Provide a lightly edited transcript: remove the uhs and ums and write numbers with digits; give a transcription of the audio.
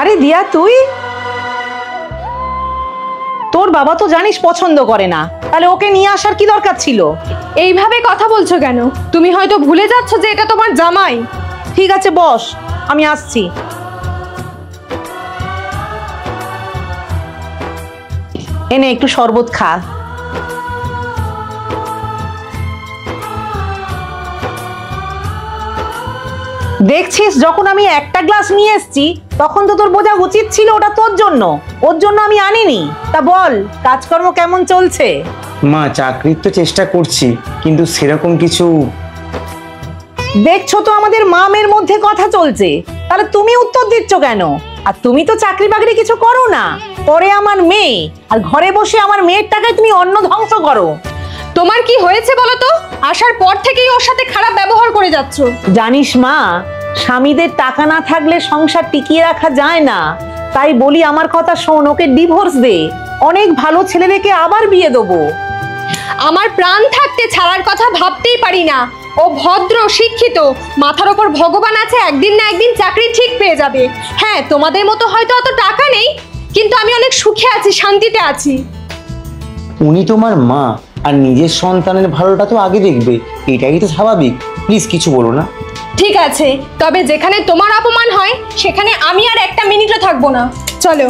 আরে দিয়া, তুই? তোর বাবা তো জানিস পছন্দ করে না, তাহলে ওকে নিয়ে আসার কি দরকার ছিল? এইভাবে কথা বলছো কেন? তুমি হয়তো ভুলে যাচ্ছ যে এটা তোমার জামাই। ঠিক আছে বস, আমি আসছি। এনে একটু শরবত খা। দেখছিস, যখন আমি একটা গ্লাস নিয়ে এসেছি তখন তো তোর বোঝা উচিত ছিল ওটা তোর জন্য, ওর জন্য আমি আনিনি। তা বল, কাজকর্ম কেমন চলছে? মা, চাকরির তো চেষ্টা করছি, কিন্তু সেরকম কিছু। দেখছো তো আমাদের মা মেয়ের মধ্যে কথা চলছে, তাহলে তুমি উত্তর দিচ্ছ কেন? আর তুমি তো চাকরি বাকরি কিছু করো না, পরে আমার মেয়ে, আর ঘরে বসে আমার মেয়ের টাকায় তুমি অন্ন ধ্বংস করো। তোমার কি হয়েছে বলো তো? আসার পর থেকেই ওর সাথে খারাপ ব্যবহার করে যাচ্ছ। জানিস মা, স্বামীদের টাকা না থাকলে সংসার টিকিয়ে রাখা যায় না। তাই বলি আমার কথা শোন, ওকে ডিভোর্স দে, অনেক ভালো ছেলে দেখে আবার বিয়ে দেবো। আমার প্রাণ থাকতে ছাড়ার কথা ভাবতেই পারি না। ও ভদ্র, শিক্ষিত, মাথার ওপর ভগবান আছে, একদিন না একদিন চাকরি ঠিক পেয়ে যাবে। হ্যাঁ, তোমাদের মতো হয়তো অত টাকা নেই, কিন্তু আমি অনেক সুখে আছি, শান্তিতে আছি। উনি তোমার মা, আর নিজের সন্তানের ভালোটা তো আগে দেখবে, এটাই তো স্বাভাবিক। প্লিজ কিছু বলো না। ঠিক আছে, তবে যেখানে তোমার অপমান হয় সেখানে আমি আর একটা মিনিটও থাকবো না। চলো।